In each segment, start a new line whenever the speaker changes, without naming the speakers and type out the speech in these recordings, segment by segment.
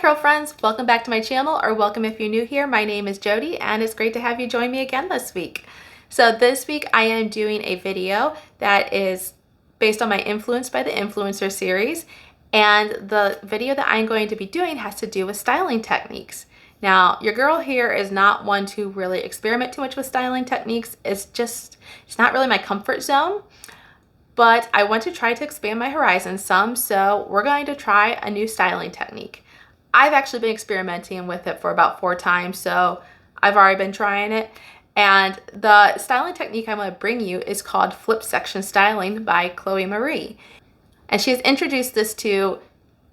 curl friends, welcome back to my channel, or welcome if you're new here. My name is Jody and it's great to have you join me again this week. So this week I am doing a video that is based on my Influenced by the Influencer series, and the video that I'm going to be doing has to do with styling techniques. Now, your girl here is not one to really experiment too much with styling techniques. It's not really my comfort zone. But I want to try to expand my horizons some, so we're going to try a new styling technique. I've actually been experimenting with it for about 4 times, so I've already been trying it. And the styling technique I'm going to bring you is called Flip Section Styling by Sophie-Marie. And she has introduced this to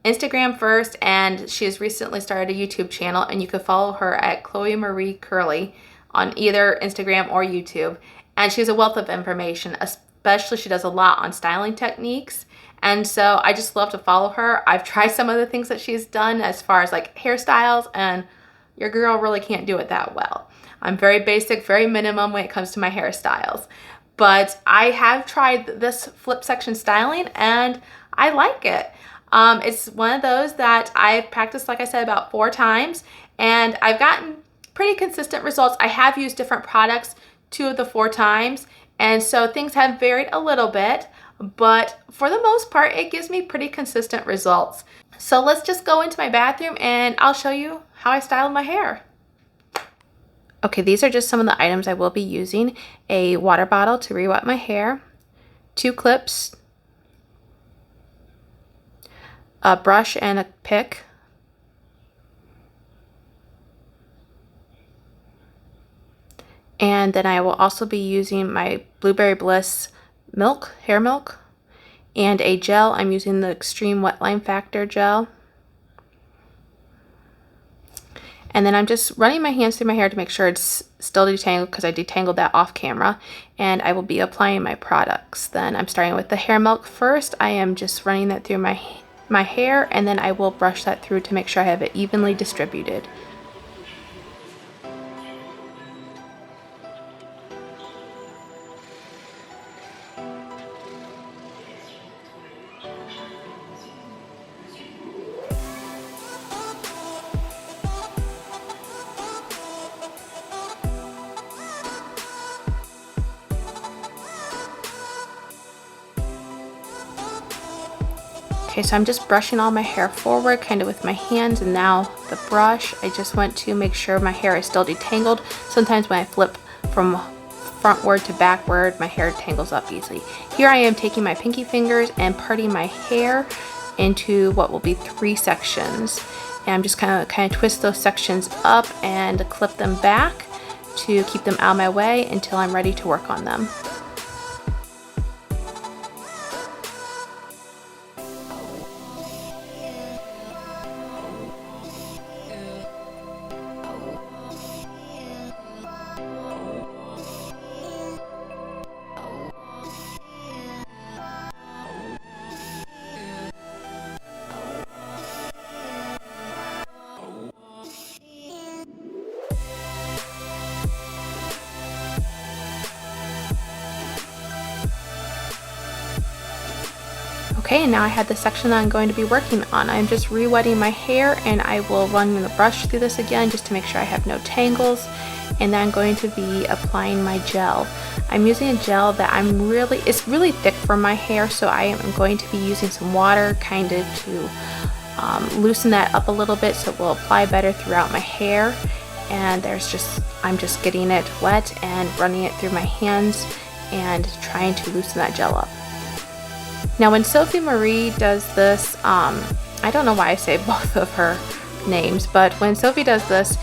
Instagram first, and she has recently started a YouTube channel, and you can follow her at Sophie-Marie Curly on either Instagram or YouTube. And she has a wealth of information, especially she does a lot on styling techniques. And so I just love to follow her. I've tried some of the things that she's done as far as like hairstyles, and your girl really can't do it that well. I'm very basic, very minimum when it comes to my hairstyles. But I have tried this flip section styling and I like it. It's one of those that I've practiced, like I said, about 4 times, and I've gotten pretty consistent results. I have used different products 2 of the 4 times, and so things have varied a little bit, but for the most part, it gives me pretty consistent results. So let's just go into my bathroom and I'll show you how I style my hair. Okay, these are just some of the items I will be using. A water bottle to re-wet my hair, 2 clips, a brush and a pick, and then I will also be using my Blueberry Bliss milk, hair milk, and a gel. I'm using the Extreme Wet Line Factor gel. And then I'm just running my hands through my hair to make sure it's still detangled, because I detangled that off camera. And I will be applying my products. Then I'm starting with the hair milk first. I am just running that through my hair, and then I will brush that through to make sure I have it evenly distributed. Okay, so I'm just brushing all my hair forward kind of with my hands, and now the brush, I just want to make sure my hair is still detangled. Sometimes when I flip from frontward to backward, my hair tangles up easily. Here I am taking my pinky fingers and parting my hair into what will be 3 sections. And I'm just kind of twist those sections up and clip them back to keep them out of my way until I'm ready to work on them. Okay, and now I have the section that I'm going to be working on. I'm just re-wetting my hair, and I will run the brush through this again just to make sure I have no tangles. And then I'm going to be applying my gel. I'm using a gel that it's really thick for my hair, so I am going to be using some water kind of to loosen that up a little bit so it will apply better throughout my hair. And I'm just getting it wet and running it through my hands and trying to loosen that gel up. Now when Sophie-Marie does this, I don't know why I say both of her names, but when Sophie does this,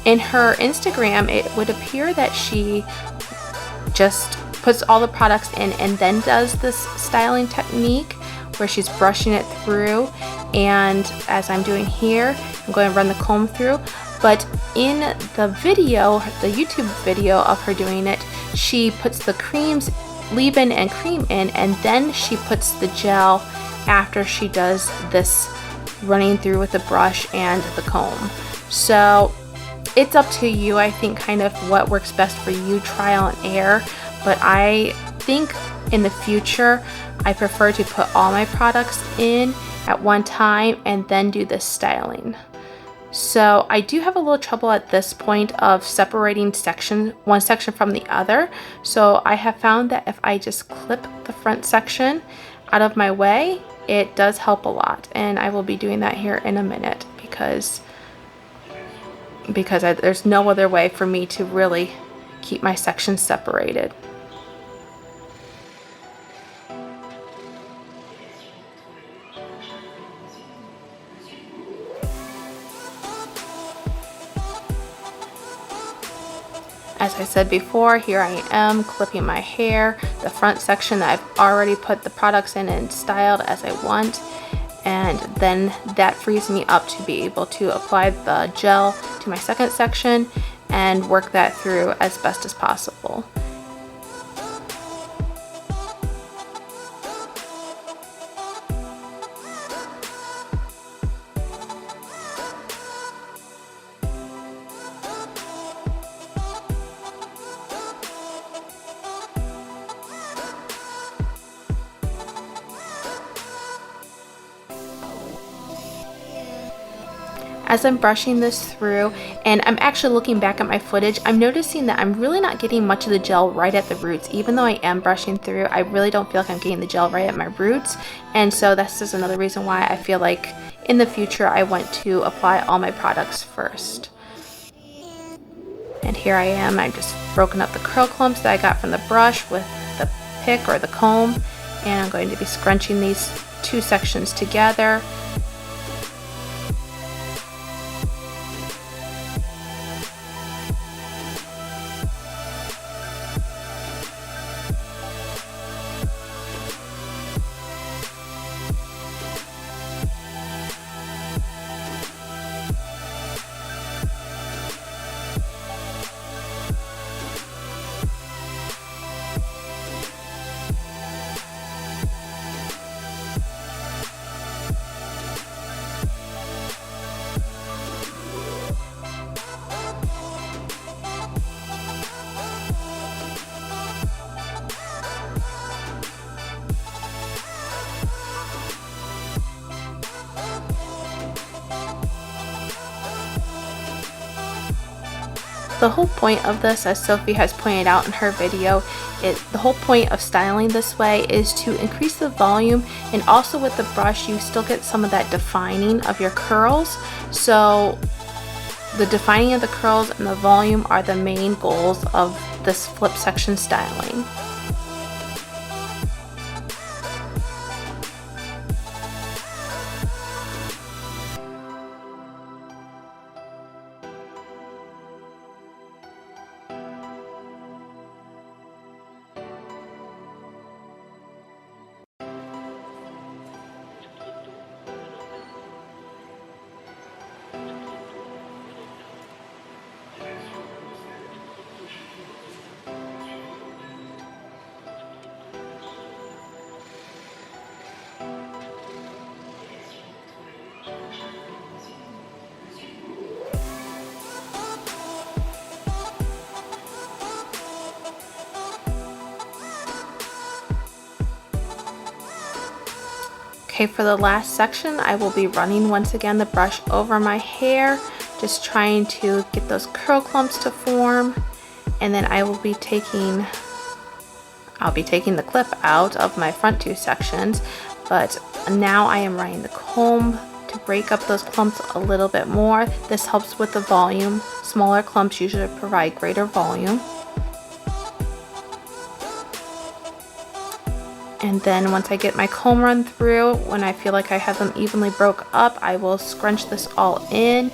in her Instagram, it would appear that she just puts all the products in and then does this styling technique where she's brushing it through. And as I'm doing here, I'm going to run the comb through. But in the video, the YouTube video of her doing it, she puts the creams, leave-in and cream in, and then she puts the gel after she does this running through with the brush and the comb. So it's up to you, I think, kind of what works best for you, trial and error. But I think in the future I prefer to put all my products in at one time and then do this styling. So I do have a little trouble at this point of separating one section from the other. So I have found that if I just clip the front section out of my way, it does help a lot. And I will be doing that here in a minute because there's no other way for me to really keep my sections separated. As I said before, here I am clipping my hair, the front section that I've already put the products in and styled as I want. And then that frees me up to be able to apply the gel to my second section and work that through as best as possible. As I'm brushing this through, and I'm actually looking back at my footage, I'm noticing that I'm really not getting much of the gel right at the roots. Even though I am brushing through, I really don't feel like I'm getting the gel right at my roots. And so that's just another reason why I feel like in the future I want to apply all my products first. And here I am, I've just broken up the curl clumps that I got from the brush with the pick or the comb. And I'm going to be scrunching these two sections together. The whole point of this, as Sophie has pointed out in her video, the whole point of styling this way is to increase the volume, and also with the brush you still get some of that defining of your curls. So the defining of the curls and the volume are the main goals of this flip section styling. Okay, for the last section, I will be running once again the brush over my hair, just trying to get those curl clumps to form. And then I'll be taking the clip out of my front two sections, but now I am running the comb to break up those clumps a little bit more. This helps with the volume. Smaller clumps usually provide greater volume. And then once I get my comb run through, when I feel like I have them evenly broke up, I will scrunch this all in,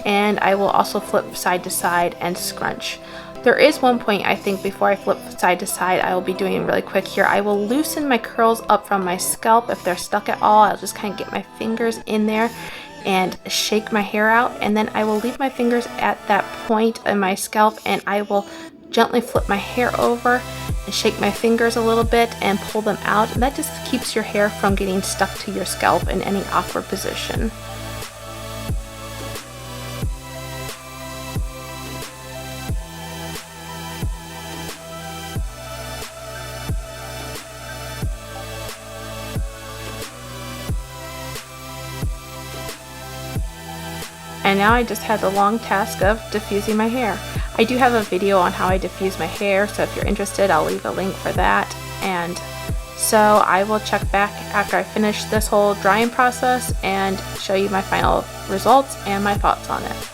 and I will also flip side to side and scrunch. There is one point I think before I flip side to side I will be doing really quick here. I will loosen my curls up from my scalp. If they're stuck at all, I'll just kind of get my fingers in there and shake my hair out, and then I will leave my fingers at that point in my scalp, and I will gently flip my hair over and shake my fingers a little bit and pull them out, and that just keeps your hair from getting stuck to your scalp in any awkward position. And now I just had the long task of diffusing my hair. I do have a video on how I diffuse my hair, so if you're interested, I'll leave a link for that. And so I will check back after I finish this whole drying process and show you my final results and my thoughts on it.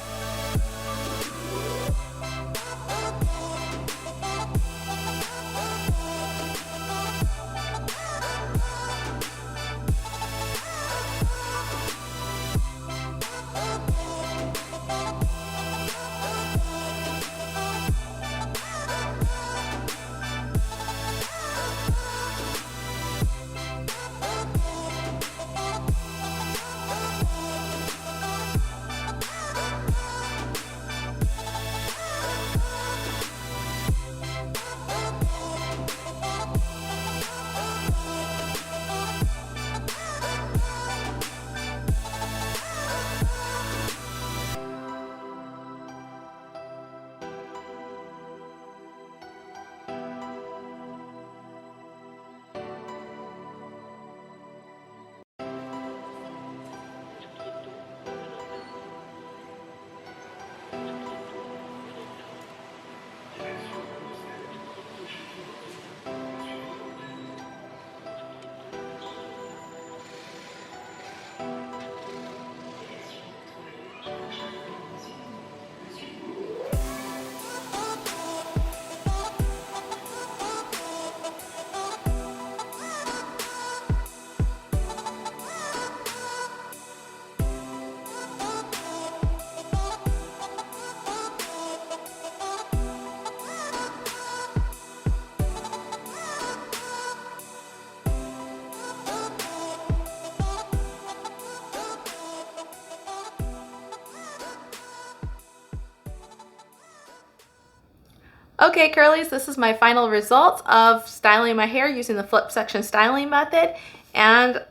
Okay, curlies, this is my final results of styling my hair using the flip section styling method. And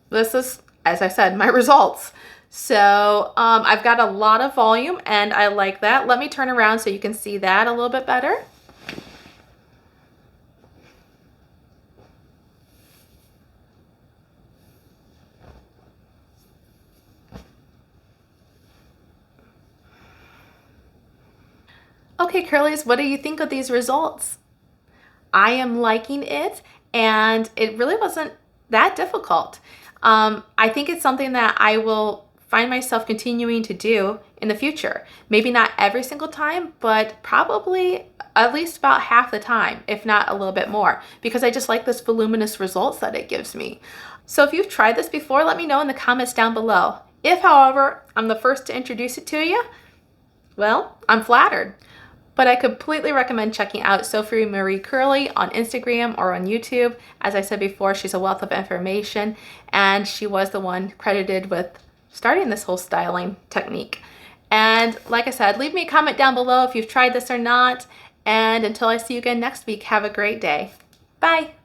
this is, as I said, my results. So I've got a lot of volume and I like that. Let me turn around so you can see that a little bit better. Okay, curlies, what do you think of these results? I am liking it, and it really wasn't that difficult. I think it's something that I will find myself continuing to do in the future. Maybe not every single time, but probably at least about half the time, if not a little bit more, because I just like this voluminous results that it gives me. So if you've tried this before, let me know in the comments down below. If, however, I'm the first to introduce it to you, well, I'm flattered. But I completely recommend checking out Sophie-Marie Curly on Instagram or on YouTube. As I said before, she's a wealth of information, and she was the one credited with starting this whole styling technique. And like I said, leave me a comment down below if you've tried this or not. And until I see you again next week, have a great day. Bye.